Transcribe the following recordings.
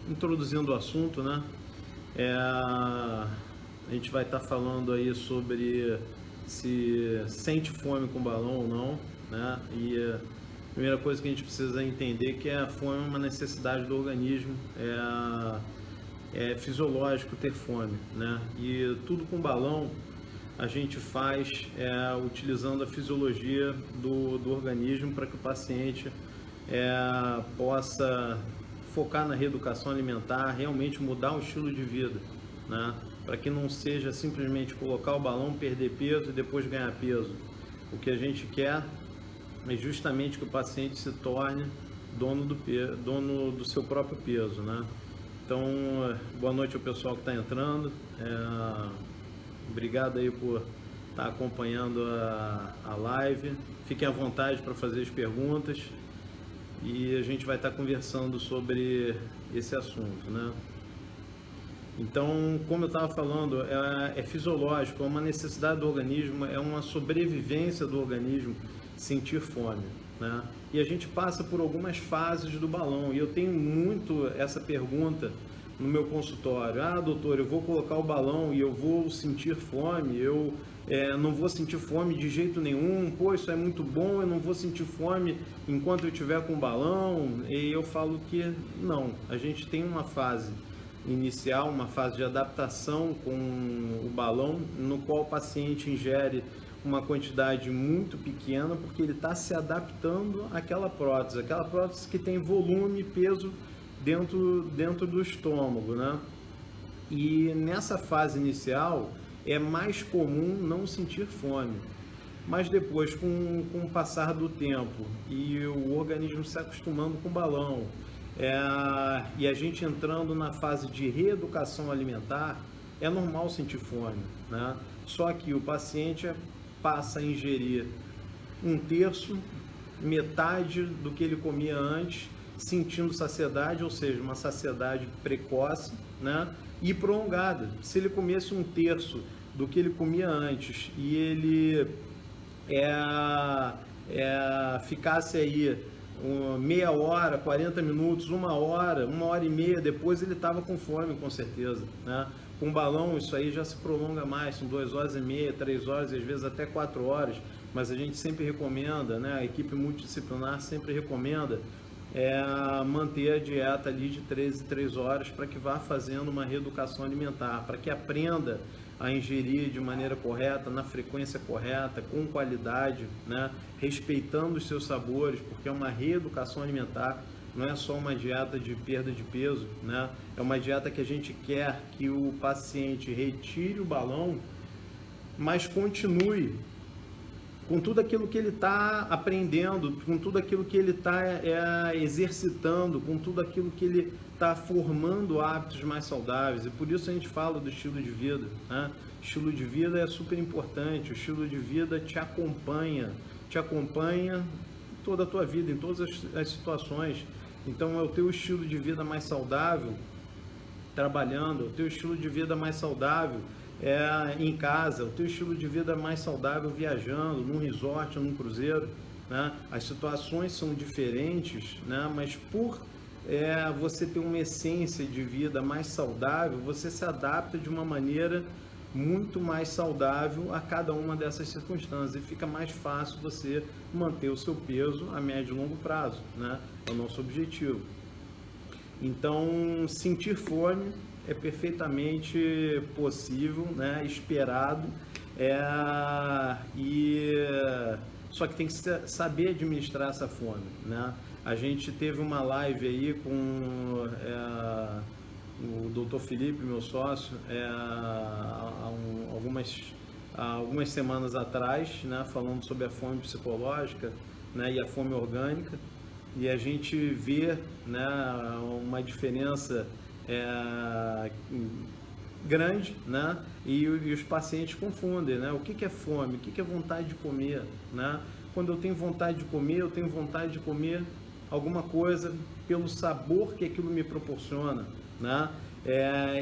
introduzindo o assunto, né? A gente vai estar falando aí sobre se sente fome com balão ou não, né? E a primeira coisa que a gente precisa entender é que a fome é uma necessidade do organismo, é fisiológico ter fome, né? E tudo com balão a gente faz utilizando a fisiologia do organismo para que o paciente possa focar na reeducação alimentar, realmente mudar o estilo de vida, né? Para que não seja simplesmente colocar o balão, perder peso e depois ganhar peso. O que a gente quer é justamente que o paciente se torne dono do seu próprio peso, né? Então, boa noite ao pessoal que está entrando. Obrigado aí por estar acompanhando a live. Fiquem à vontade para fazer as perguntas e a gente vai estar conversando sobre esse assunto, né? Então, como eu estava falando, é fisiológico, é uma necessidade do organismo, é uma sobrevivência do organismo sentir fome, né? E a gente passa por algumas fases do balão, e eu tenho muito essa pergunta no meu consultório. Doutor, eu vou colocar o balão e eu vou sentir fome, eu não vou sentir fome de jeito nenhum, isso é muito bom, eu não vou sentir fome enquanto eu estiver com o balão. E eu falo que não, a gente tem uma fase inicial, uma fase de adaptação com o balão, no qual o paciente ingere uma quantidade muito pequena, porque ele está se adaptando àquela prótese que tem volume e peso dentro do estômago, né? E nessa fase inicial é mais comum não sentir fome, mas depois, com o passar do tempo e o organismo se acostumando com o balão, e a gente entrando na fase de reeducação alimentar, é normal sentir fome, né? Só que o paciente passa a ingerir um terço, metade do que ele comia antes, sentindo saciedade, ou seja, uma saciedade precoce, né? E prolongada. Se ele comesse um terço do que ele comia antes e ele ficasse aí meia hora, 40 minutos, uma hora e meia depois, ele estava com fome, com certeza, né? Com balão isso aí já se prolonga mais, são 2 horas e meia, 3 horas, às vezes até 4 horas, mas a gente sempre recomenda, né? A equipe multidisciplinar sempre recomenda manter a dieta ali de 3 horas para que vá fazendo uma reeducação alimentar, para que aprenda a ingerir de maneira correta, na frequência correta, com qualidade, né? Respeitando os seus sabores, porque é uma reeducação alimentar, não é só uma dieta de perda de peso, né? É uma dieta que a gente quer que o paciente retire o balão, mas continue com tudo aquilo que ele está aprendendo, com tudo aquilo que ele está exercitando, com tudo aquilo que ele está formando hábitos mais saudáveis. E por isso a gente fala do estilo de vida, né? Estilo de vida é super importante, o estilo de vida te acompanha toda a tua vida, em todas as situações. Então é o teu estilo de vida mais saudável trabalhando, o teu estilo de vida mais saudável em casa, o teu estilo de vida mais saudável viajando, num resort, num cruzeiro, né? As situações são diferentes, né? Mas por você ter uma essência de vida mais saudável, você se adapta de uma maneira muito mais saudável a cada uma dessas circunstâncias e fica mais fácil você manter o seu peso a médio e longo prazo, né? É o nosso objetivo. Então, sentir fome é perfeitamente possível, né? Esperado, só que tem que saber administrar essa fome, né? A gente teve uma live aí com o Dr. Felipe, meu sócio, algumas semanas atrás, né? Falando sobre a fome psicológica, né? E a fome orgânica, e a gente vê, né? Uma diferença grande, né? E os pacientes confundem, né? O que é fome? O que é vontade de comer, né? Quando eu tenho vontade de comer, eu tenho vontade de comer alguma coisa pelo sabor que aquilo me proporciona, né?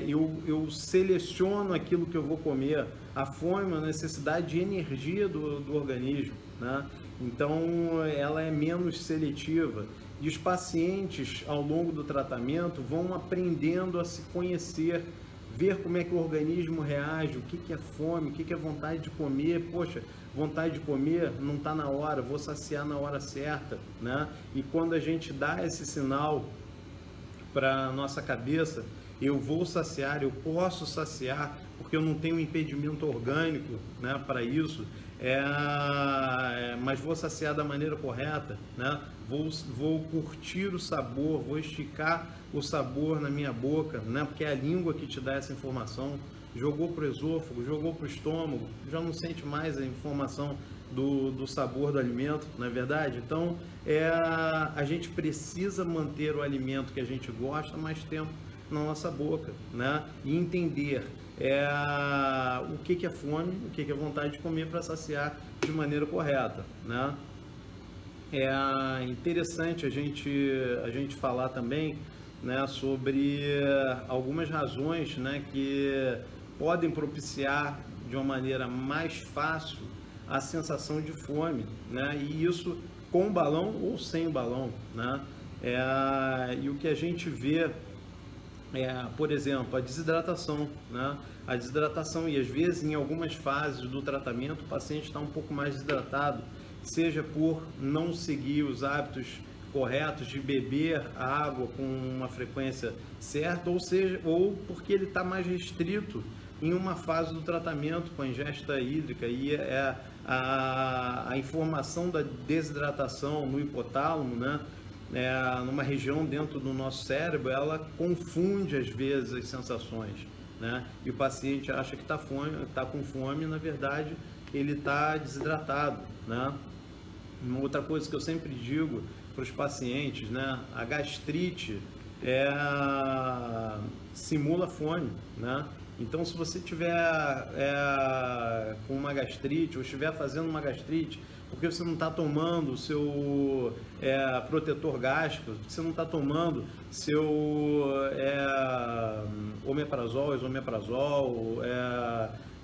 Eu seleciono aquilo que eu vou comer. A fome é uma necessidade de energia do organismo, né? Então ela é menos seletiva E os pacientes, ao longo do tratamento, vão aprendendo a se conhecer, ver como é que o organismo reage, o que é fome, o que é vontade de comer. Poxa, vontade de comer não está na hora, vou saciar na hora certa, né? E quando a gente dá esse sinal para a nossa cabeça, eu vou saciar, eu posso saciar, porque eu não tenho impedimento orgânico, né, para isso, mas vou saciar da maneira correta, né? Vou curtir o sabor, vou esticar o sabor na minha boca, né? Porque é a língua que te dá essa informação. Jogou para o esôfago, jogou para o estômago, já não sente mais a informação do sabor do alimento, não é verdade? Então, a gente precisa manter o alimento que a gente gosta mais tempo na nossa boca, né? E entender o que é fome, o que é vontade de comer para saciar de maneira correta, né? É interessante a gente falar também, né, sobre algumas razões, né, que podem propiciar de uma maneira mais fácil a sensação de fome, né? E isso com o balão ou sem o balão, né? E o que a gente vê por exemplo, a desidratação, né? A desidratação, e às vezes em algumas fases do tratamento o paciente está um pouco mais desidratado, seja por não seguir os hábitos corretos de beber água com uma frequência certa, ou porque ele está mais restrito em uma fase do tratamento com a ingesta hídrica, e a informação da desidratação no hipotálamo, né? Numa região dentro do nosso cérebro, ela confunde às vezes as sensações, né? E o paciente acha que está com fome, na verdade ele está desidratado, né? Uma outra coisa que eu sempre digo para os pacientes, né? A gastrite simula fome, né? Então, se você tiver com uma gastrite, ou estiver fazendo uma gastrite, porque você não está tomando o seu protetor gástrico, você não está tomando seu omeprazol, esomeprazol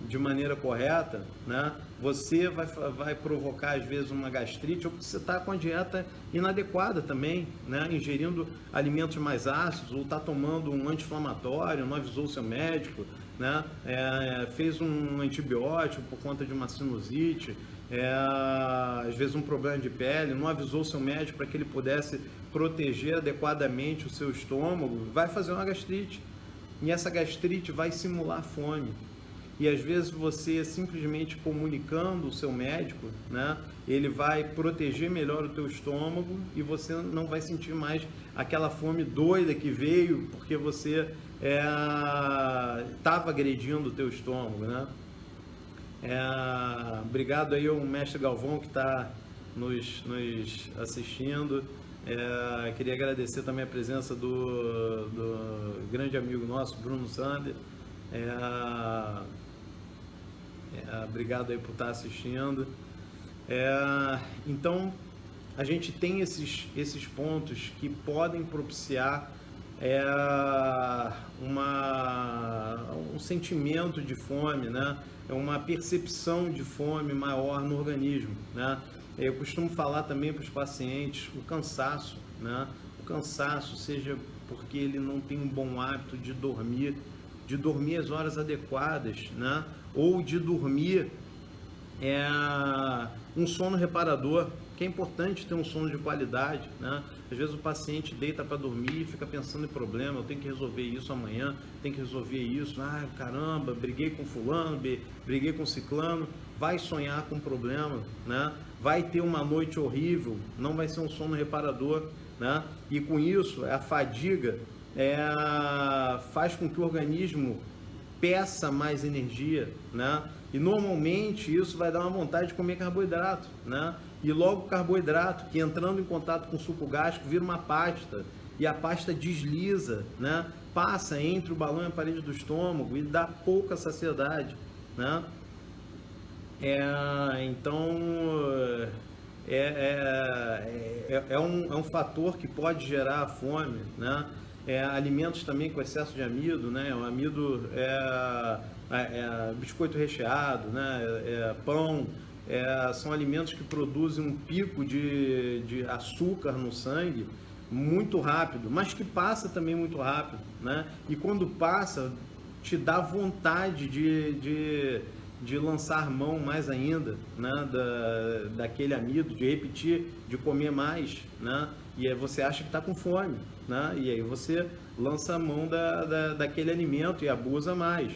de maneira correta, né? Você vai provocar às vezes uma gastrite, ou porque você está com a dieta inadequada também, né? Ingerindo alimentos mais ácidos, ou está tomando um anti-inflamatório, não avisou o seu médico, né? Fez um antibiótico por conta de uma sinusite, às vezes um problema de pele, não avisou o seu médico para que ele pudesse proteger adequadamente o seu estômago, vai fazer uma gastrite. E essa gastrite vai simular fome. E às vezes você simplesmente comunicando o seu médico, né, ele vai proteger melhor o teu estômago e você não vai sentir mais aquela fome doida que veio porque você estava agredindo o teu estômago, né? Obrigado aí ao mestre Galvão que está nos assistindo. Queria agradecer também a presença do grande amigo nosso, Bruno Sander. Obrigado aí por estar assistindo. Então, a gente tem esses pontos que podem propiciar um sentimento de fome, né? Uma percepção de fome maior no organismo, né? Eu costumo falar também para os pacientes o cansaço, né? O cansaço, seja porque ele não tem um bom hábito de dormir as horas adequadas, né? Ou de dormir um sono reparador, que é importante ter um sono de qualidade, né? Às vezes o paciente deita para dormir e fica pensando em problema, eu tenho que resolver isso amanhã, tenho que resolver isso, caramba, briguei com fulano, briguei com ciclano, vai sonhar com problema, né? Vai ter uma noite horrível, não vai ser um sono reparador, né? E com isso, a fadiga faz com que o organismo peça mais energia, né? E normalmente isso vai dar uma vontade de comer carboidrato, né? E logo o carboidrato, que entrando em contato com o suco gástrico, vira uma pasta, e a pasta desliza, né? Passa entre o balão e a parede do estômago e dá pouca saciedade, né? Então é um fator que pode gerar a fome, né? Alimentos também com excesso de amido, né? O amido biscoito recheado, né? Pão, são alimentos que produzem um pico de açúcar no sangue, muito rápido, mas que passa também muito rápido, né? E quando passa, te dá vontade de lançar mão mais ainda, né? Daquele amido, de repetir, de comer mais, né? E aí você acha que está com fome, né? E aí você lança a mão daquele alimento e abusa mais.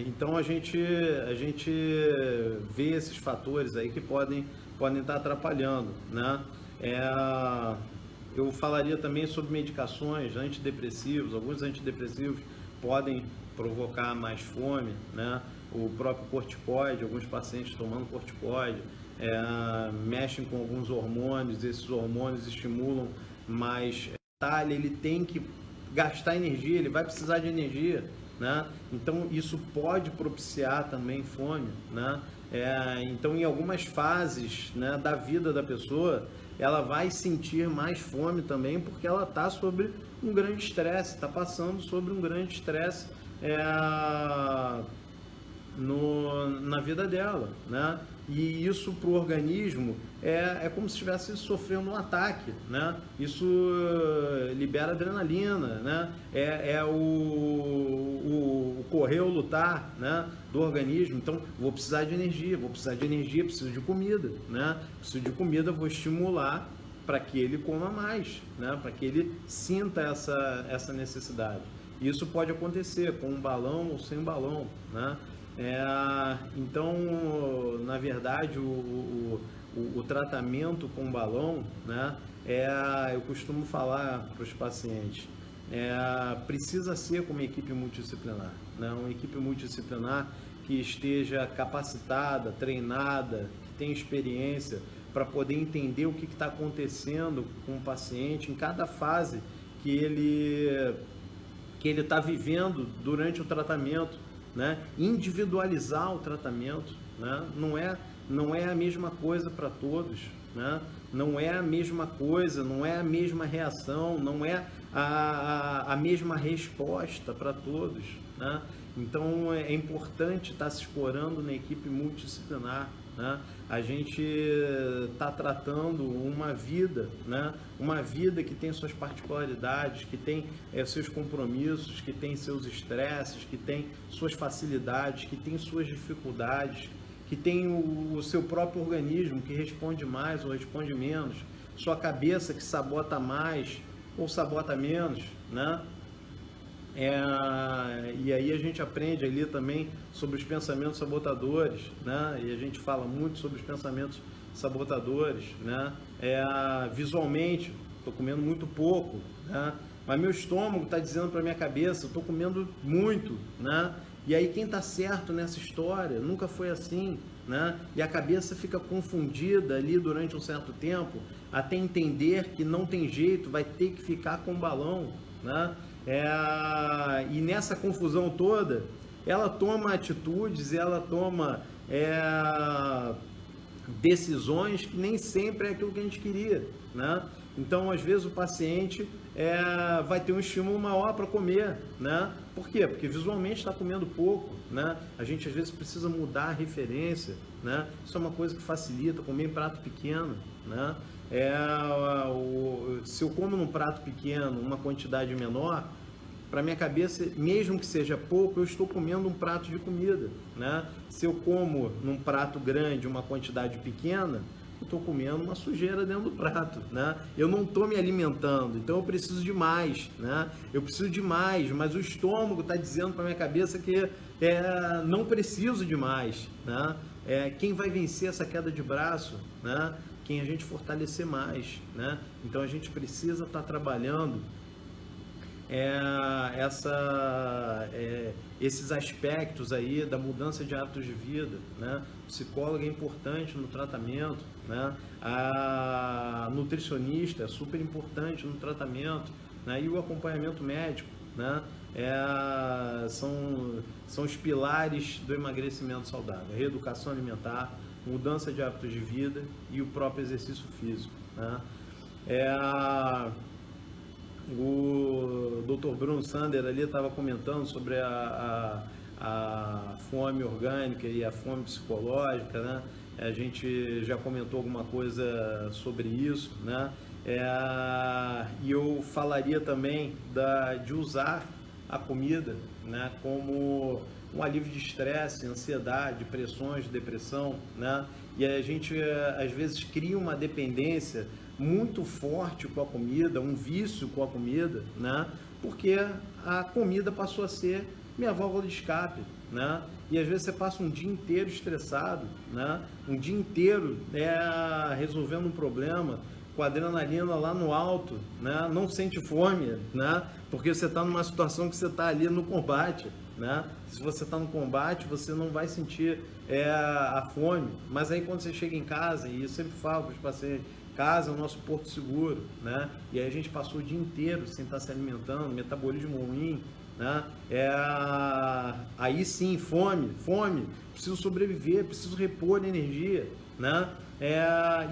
Então a gente vê esses fatores aí que podem estar atrapalhando, né? Eu falaria também sobre medicações antidepressivos. Alguns antidepressivos podem provocar mais fome, né? O próprio corticoide, alguns pacientes tomando corticoide, mexem com alguns hormônios, esses hormônios estimulam mais talha, ele tem que gastar energia, ele vai precisar de energia, né? Então isso pode propiciar também fome, né? Então em algumas fases, né, da vida da pessoa, ela vai sentir mais fome também, porque ela está sobre um grande estresse, está passando sobre um grande estresse na vida dela, né? E isso para o organismo é como se estivesse sofrendo um ataque, né? Isso libera adrenalina, né? O correr ou lutar, né, do organismo. Então, vou precisar de energia, preciso de comida, né? Preciso de comida, vou estimular para que ele coma mais, né? Para que ele sinta essa necessidade. Isso pode acontecer com um balão ou sem um balão, né? Então, na verdade, o tratamento com balão, né, eu costumo falar para os pacientes, precisa ser com uma equipe multidisciplinar, né? Uma equipe multidisciplinar que esteja capacitada, treinada, que tenha experiência para poder entender o que está acontecendo com o paciente em cada fase que ele está vivendo durante o tratamento, né? Individualizar o tratamento, né? Não é a mesma coisa para todos, né? Não é a mesma coisa, não é a mesma reação, não é a mesma resposta para todos, né? Então é importante estar se escorando na equipe multidisciplinar, né? A gente está tratando uma vida, né? Uma vida que tem suas particularidades, que tem seus compromissos, que tem seus estresses, que tem suas facilidades, que tem suas dificuldades, que tem o seu próprio organismo que responde mais ou responde menos, sua cabeça que sabota mais ou sabota menos, né? E aí a gente aprende ali também sobre os pensamentos sabotadores, né? E a gente fala muito sobre os pensamentos sabotadores, né? Visualmente, estou comendo muito pouco, né? Mas meu estômago está dizendo para minha cabeça, estou comendo muito, né? E aí quem está certo nessa história? Nunca foi assim, né? E a cabeça fica confundida ali durante um certo tempo, até entender que não tem jeito, vai ter que ficar com o balão, né? E nessa confusão toda, ela toma atitudes, ela toma decisões que nem sempre é aquilo que a gente queria, né? Então, às vezes, o paciente vai ter um estímulo maior para comer, né? Por quê? Porque visualmente está comendo pouco, né? A gente, às vezes, precisa mudar a referência, né? Isso é uma coisa que facilita, comer em prato pequeno, né? Se eu como num prato pequeno uma quantidade menor, para minha cabeça, mesmo que seja pouco, eu estou comendo um prato de comida, né? Se eu como num prato grande uma quantidade pequena, eu estou comendo uma sujeira dentro do prato, né? Eu não estou me alimentando, então eu preciso de mais, né? Eu preciso de mais, mas o estômago está dizendo para minha cabeça que não preciso de mais, né? Quem vai vencer essa queda de braço, né? Quem a gente fortalecer mais, né? Então a gente precisa estar trabalhando esses aspectos aí da mudança de hábitos de vida, né? O psicólogo é importante no tratamento, né? A nutricionista é super importante no tratamento, né? E o acompanhamento médico, né? São os pilares do emagrecimento saudável: a reeducação alimentar, mudança de hábitos de vida e o próprio exercício físico, né? O Dr. Bruno Sander ali estava comentando sobre a fome orgânica e a fome psicológica, né? A gente já comentou alguma coisa sobre isso, né? E eu falaria também de usar a comida, né, como um alívio de estresse, ansiedade, pressões, depressão, né? E a gente às vezes cria uma dependência muito forte com a comida, um vício com a comida, né? Porque a comida passou a ser minha válvula de escape, né? E às vezes você passa um dia inteiro estressado, né? Um dia inteiro resolvendo um problema, com a adrenalina lá no alto, né? Não sente fome, né? Porque você está numa situação que você está ali no combate, né? Se você está no combate, você não vai sentir a fome. Mas aí quando você chega em casa, e eu sempre falo para os pacientes, casa é o nosso porto seguro, né? E aí a gente passou o dia inteiro sem estar se alimentando, metabolismo ruim, né? Aí sim, fome, preciso sobreviver, preciso repor energia, né?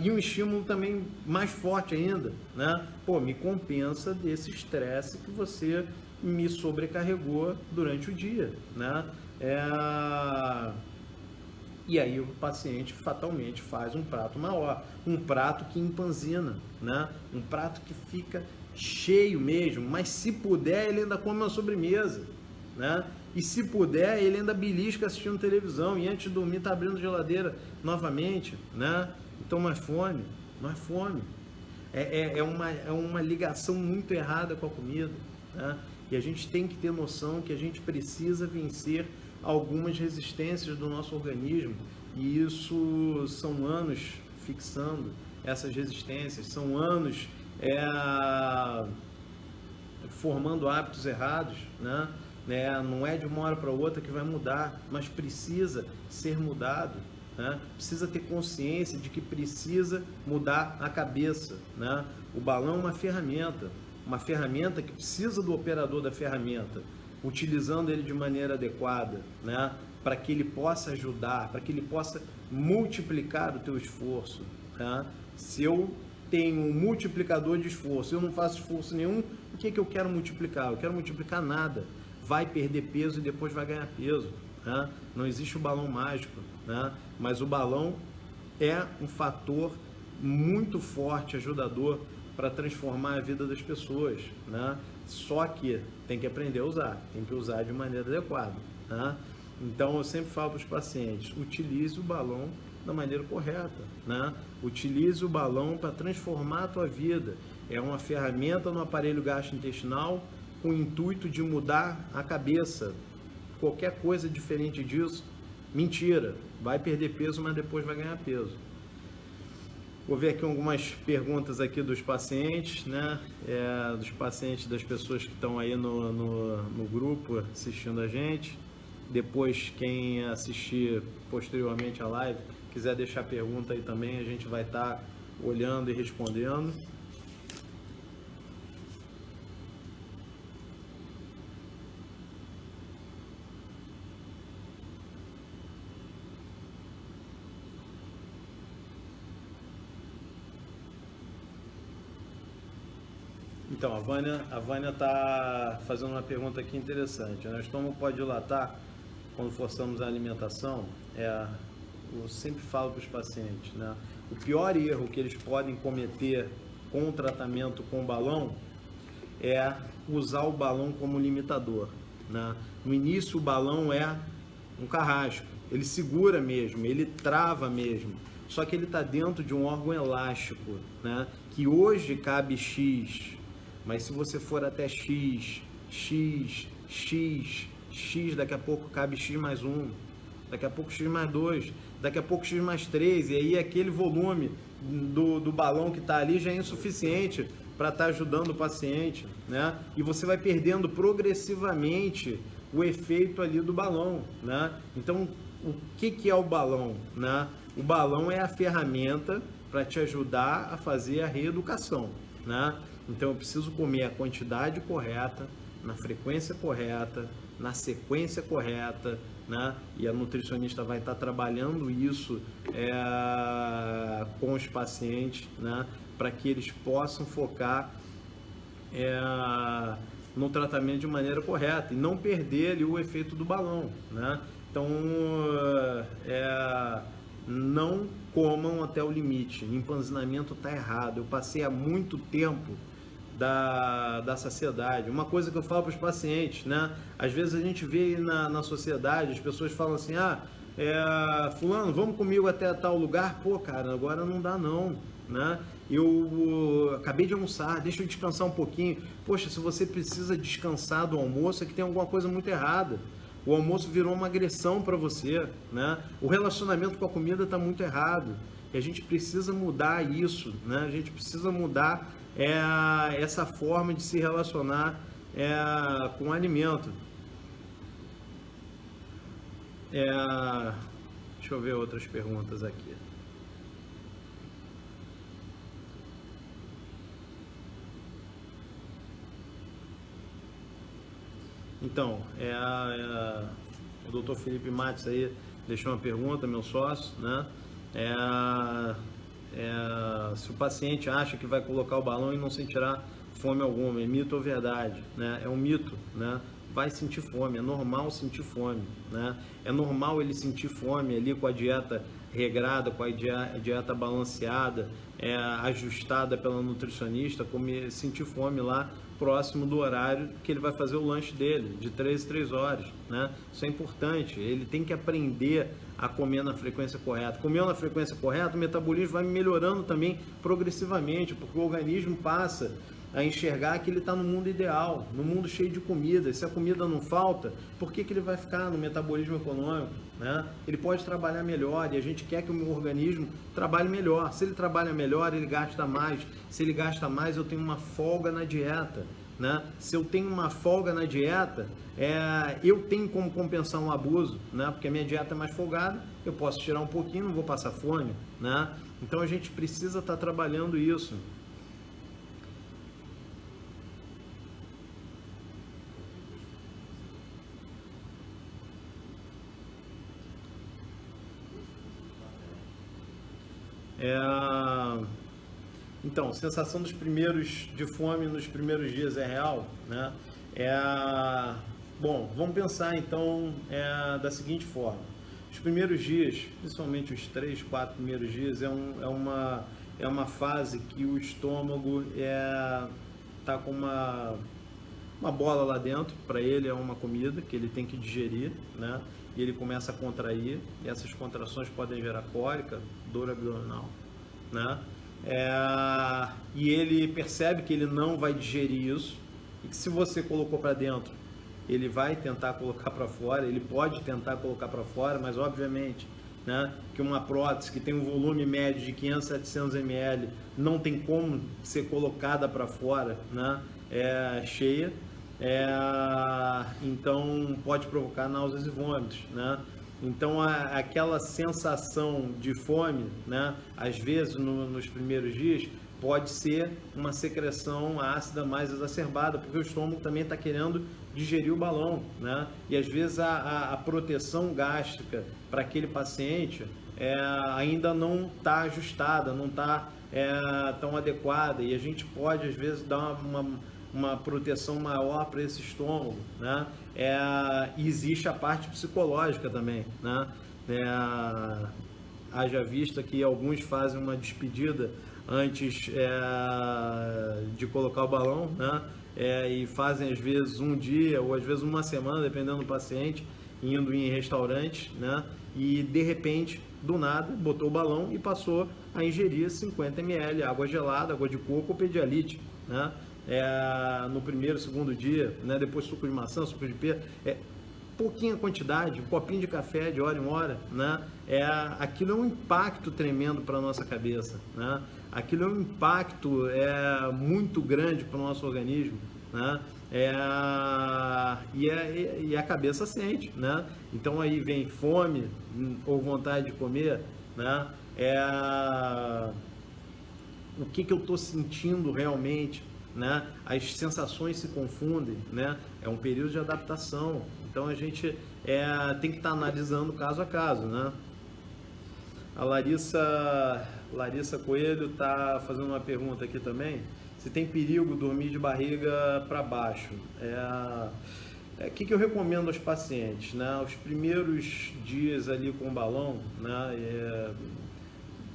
E um estímulo também mais forte ainda, né? Pô, me compensa desse estresse que você me sobrecarregou durante o dia, né? E aí o paciente fatalmente faz um prato maior, um prato que empanzina, né? Um prato que fica cheio mesmo, mas se puder ele ainda come uma sobremesa, né? E se puder ele ainda belisca assistindo televisão e antes de dormir tá abrindo a geladeira novamente, né? Então não é fome, não é fome. É uma ligação muito errada com a comida, né? E a gente tem que ter noção que a gente precisa vencer algumas resistências do nosso organismo e isso são anos fixando essas resistências, são anos formando hábitos errados, né? Não é de uma hora para outra que vai mudar, mas precisa ser mudado, né? Precisa ter consciência de que precisa mudar a cabeça, né? O balão é uma ferramenta que precisa do operador da ferramenta, utilizando ele de maneira adequada, né? Para que ele possa ajudar, para que ele possa multiplicar o teu esforço, tá? Se eu tenho um multiplicador de esforço, eu não faço esforço nenhum, o que eu quero multiplicar? Eu quero multiplicar nada. Vai perder peso e depois vai ganhar peso, né? Não existe o balão mágico, né? Mas o balão é um fator muito forte, ajudador para transformar a vida das pessoas, né? Só que tem que aprender a usar, tem que usar de maneira adequada, né? Então eu sempre falo para os pacientes, utilize o balão da maneira correta, né? Utilize o balão para transformar a tua vida. É uma ferramenta no aparelho gastrointestinal com o intuito de mudar a cabeça. Qualquer coisa diferente disso, mentira. Vai perder peso, mas depois vai ganhar peso. Vou ver aqui algumas perguntas aqui dos pacientes, né? Dos pacientes, das pessoas que estão aí no grupo assistindo a gente. Depois, quem assistir posteriormente a live, quiser deixar pergunta aí também, a gente vai estar olhando e respondendo. Então, a Vânia está fazendo uma pergunta aqui interessante, né? O estômago pode dilatar quando forçamos a alimentação? Eu sempre falo para os pacientes, né? O pior erro que eles podem cometer com o tratamento com balão é usar o balão como limitador, né? No início o balão é um carrasco, ele segura mesmo, ele trava mesmo, só que ele está dentro de um órgão elástico, né? Que hoje cabe X, mas se você for até X, daqui a pouco cabe X mais 1, daqui a pouco X mais 2, daqui a pouco X mais 3, e aí aquele volume do balão que está ali já é insuficiente para estar ajudando o paciente, né? E você vai perdendo progressivamente o efeito ali do balão, né? Então, o que é o balão, né? O balão é a ferramenta para te ajudar a fazer a reeducação, né? Então eu preciso comer a quantidade correta, na frequência correta, na sequência correta, né? E a nutricionista vai estar trabalhando isso com os pacientes, né? Para que eles possam focar no tratamento de maneira correta e não perder ali o efeito do balão, né? Então não comam até o limite. Empanzinamento está errado. Eu passei há muito tempo da saciedade. Uma coisa que eu falo para os pacientes, né? Às vezes a gente vê na sociedade, as pessoas falam assim, fulano, vamos comigo até tal lugar? Pô, cara, agora não dá não, né? Eu acabei de almoçar, deixa eu descansar um pouquinho. Poxa, se você precisa descansar do almoço, é que tem alguma coisa muito errada. O almoço virou uma agressão para você, né? O relacionamento com a comida está muito errado. E a gente precisa mudar isso, né? A gente precisa mudar essa forma de se relacionar com o alimento. Deixa eu ver outras perguntas aqui. Então, o doutor Felipe Matos aí deixou uma pergunta, meu sócio, né? Se o paciente acha que vai colocar o balão e não sentirá fome alguma, é mito ou verdade, né? É um mito, né? Vai sentir fome, é normal sentir fome, né? É normal ele sentir fome ali com a dieta regrada, com a dieta balanceada, ajustada pela nutricionista, sentir fome lá próximo do horário que ele vai fazer o lanche dele, de 3 em 3 horas, né? Isso é importante, ele tem que aprender a comer na frequência correta. Comeu na frequência correta, o metabolismo vai melhorando também progressivamente, porque o organismo passa a enxergar que ele está no mundo ideal, no mundo cheio de comida. Se a comida não falta, por que ele vai ficar no metabolismo econômico, né? Ele pode trabalhar melhor e a gente quer que o meu organismo trabalhe melhor. Se ele trabalha melhor, ele gasta mais. Se ele gasta mais, eu tenho uma folga na dieta, né? Se eu tenho uma folga na dieta, eu tenho como compensar um abuso, né? Porque a minha dieta é mais folgada, eu posso tirar um pouquinho, não vou passar fome, né? Então a gente precisa estar trabalhando isso. Então, sensação de fome nos primeiros dias é real, né? Bom, vamos pensar então da seguinte forma: os primeiros dias, principalmente os 3, 4 primeiros dias, é uma fase que o estômago tá com uma bola lá dentro. Para ele é uma comida que ele tem que digerir, né? E ele começa a contrair, e essas contrações podem gerar cólica, dor abdominal, né? E ele percebe que ele não vai digerir isso, e que se você colocou para dentro, ele vai tentar colocar para fora, ele pode tentar colocar para fora, mas obviamente, né, que uma prótese que tem um volume médio de 500, 700 ml não tem como ser colocada para fora, né, cheia. Então pode provocar náuseas e vômitos, né? Então aquela sensação de fome, né, às vezes nos primeiros dias pode ser uma secreção ácida mais exacerbada, porque o estômago também está querendo digerir o balão, né? E às vezes a proteção gástrica para aquele paciente ainda não está ajustada, não está tão adequada, e a gente pode às vezes dar uma proteção maior para esse estômago, né? E existe a parte psicológica também, né? Haja vista que alguns fazem uma despedida antes de colocar o balão, né? E fazem às vezes um dia ou às vezes uma semana, dependendo do paciente, indo em restaurantes, né? E de repente, do nada, botou o balão e passou a ingerir 50 ml, água gelada, água de coco ou Pedialyte, né? No primeiro, segundo dia, né? Depois suco de maçã, suco de pera, pouquinha quantidade, um copinho de café de hora em hora, né? Aquilo é um impacto tremendo para a nossa cabeça, né? Aquilo é um impacto muito grande para o nosso organismo, né? E a cabeça sente, né? Então aí vem fome ou vontade de comer, né? O que eu estou sentindo realmente, né? As sensações se confundem, né? É um período de adaptação, então a gente tem que estar analisando caso a caso, né? A Larissa Coelho está fazendo uma pergunta aqui também: se tem perigo dormir de barriga para baixo? que eu recomendo aos pacientes, né? Os primeiros dias ali com o balão, né?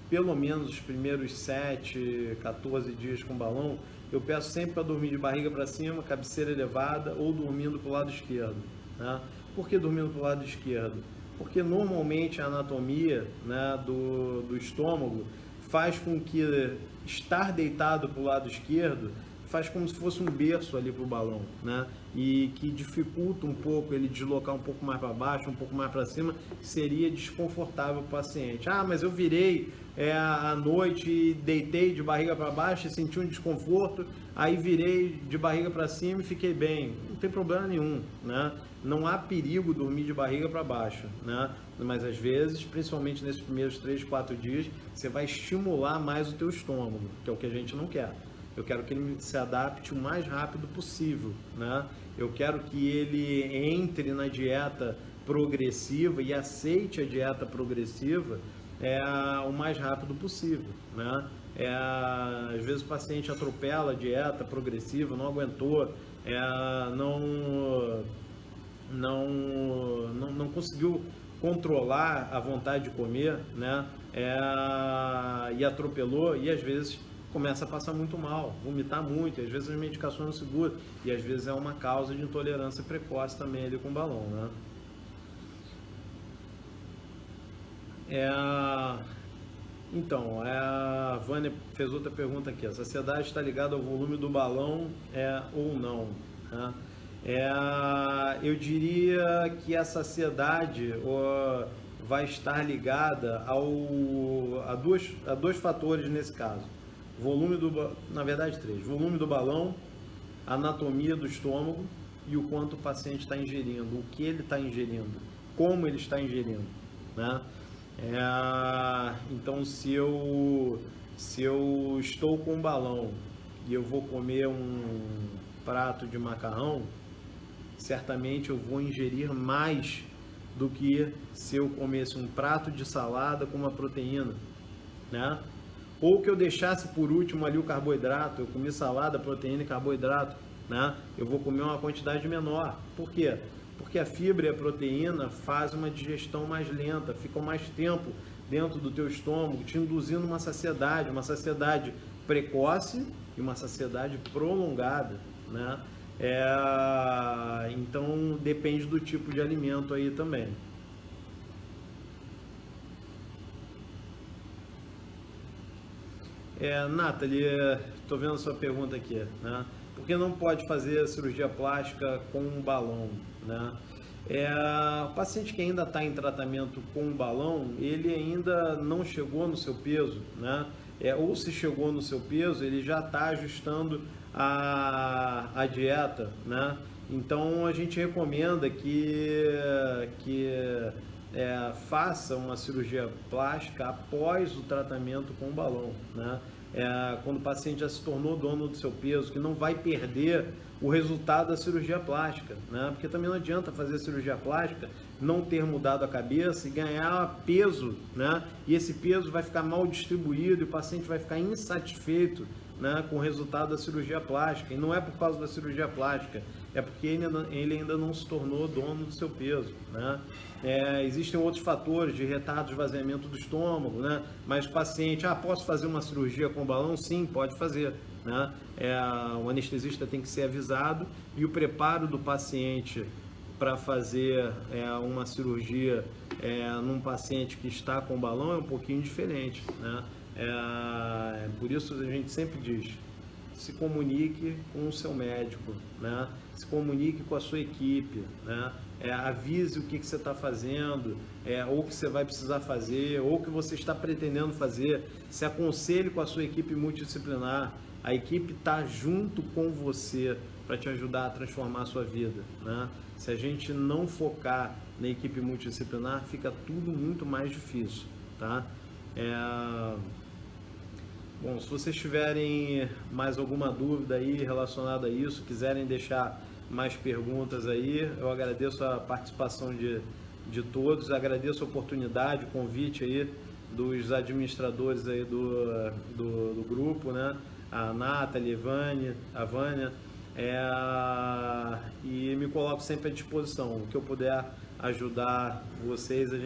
Pelo menos os primeiros 7, 14 dias com o balão, eu peço sempre para dormir de barriga para cima, cabeceira elevada ou dormindo para o lado esquerdo, né? Por que dormindo para o lado esquerdo? Porque normalmente a anatomia, né, do estômago faz com que estar deitado para o lado esquerdo faz como se fosse um berço ali para o balão, né? E que dificulta um pouco ele deslocar um pouco mais para baixo, um pouco mais para cima, seria desconfortável para o paciente. Ah, mas eu virei à noite e deitei de barriga para baixo e senti um desconforto, aí virei de barriga para cima e fiquei bem. Não tem problema nenhum, né? Não há perigo dormir de barriga para baixo, né? Mas às vezes, principalmente nesses primeiros 3, 4 dias, você vai estimular mais o teu estômago, que é o que a gente não quer. Eu quero que ele se adapte o mais rápido possível, né? Eu quero que ele entre na dieta progressiva e aceite a dieta progressiva o mais rápido possível, né? Às vezes o paciente atropela a dieta progressiva, não aguentou, não conseguiu controlar a vontade de comer, né? E atropelou, e às vezes começa a passar muito mal, vomitar muito, às vezes as medicações não seguram, e às vezes é uma causa de intolerância precoce também ali com o balão, né? Então, a Vânia fez outra pergunta aqui, a saciedade está ligada ao volume do balão ou não, né? Eu diria que a saciedade vai estar ligada a dois fatores nesse caso. Na verdade 3, volume do balão, anatomia do estômago e o quanto o paciente está ingerindo, o que ele está ingerindo, como ele está ingerindo, né? Então se eu estou com um balão e eu vou comer um prato de macarrão, certamente eu vou ingerir mais do que se eu comesse um prato de salada com uma proteína, né? Ou que eu deixasse por último ali o carboidrato, eu comi salada, proteína e carboidrato, né? Eu vou comer uma quantidade menor. Por quê? Porque a fibra e a proteína fazem uma digestão mais lenta, ficam mais tempo dentro do teu estômago, te induzindo uma saciedade precoce e uma saciedade prolongada, né? Então depende do tipo de alimento aí também. Nathalie, estou vendo a sua pergunta aqui, né? Por que não pode fazer a cirurgia plástica com um balão, né? O paciente que ainda está em tratamento com um balão, ele ainda não chegou no seu peso, né? Ou se chegou no seu peso, ele já está ajustando a dieta, né? Então a gente recomenda que faça uma cirurgia plástica após o tratamento com o balão, né? Quando o paciente já se tornou dono do seu peso, que não vai perder o resultado da cirurgia plástica, né? Porque também não adianta fazer cirurgia plástica, não ter mudado a cabeça e ganhar peso, né? E esse peso vai ficar mal distribuído e o paciente vai ficar insatisfeito, né, com o resultado da cirurgia plástica. E não é por causa da cirurgia plástica, é porque ele ainda não se tornou dono do seu peso, né? Existem outros fatores de retardo de esvaziamento do estômago, né? Mas o paciente, posso fazer uma cirurgia com balão? Sim, pode fazer, né? O anestesista tem que ser avisado e o preparo do paciente para fazer uma cirurgia num paciente que está com balão é um pouquinho diferente, né? Por isso a gente sempre diz, se comunique com o seu médico, né? Se comunique com a sua equipe, né? Avise o que você está fazendo, ou o que você vai precisar fazer, ou o que você está pretendendo fazer. Se aconselhe com a sua equipe multidisciplinar. A equipe está junto com você para te ajudar a transformar a sua vida, né? Se a gente não focar na equipe multidisciplinar, fica tudo muito mais difícil, tá? Bom, se vocês tiverem mais alguma dúvida aí relacionada a isso, quiserem deixar mais perguntas aí, eu agradeço a participação de todos, agradeço a oportunidade, o convite aí dos administradores aí do grupo, né? A Nathalie, a Vânia, E me coloco sempre à disposição. O que eu puder ajudar vocês, a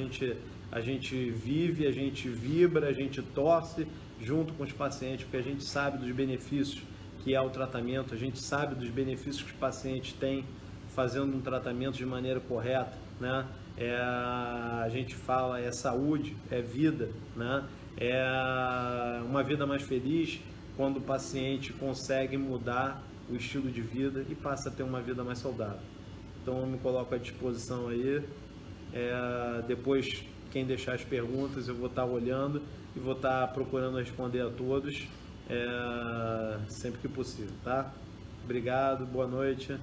gente vive, a gente vibra, a gente torce junto com os pacientes, porque a gente sabe dos benefícios que é o tratamento, a gente sabe dos benefícios que os pacientes têm fazendo um tratamento de maneira correta, né? A gente fala, é saúde, é vida, né? É uma vida mais feliz quando o paciente consegue mudar o estilo de vida e passa a ter uma vida mais saudável. Então eu me coloco à disposição aí. Depois, quem deixar as perguntas, eu vou estar olhando e vou estar procurando responder a todos sempre que possível, tá? Obrigado, boa noite.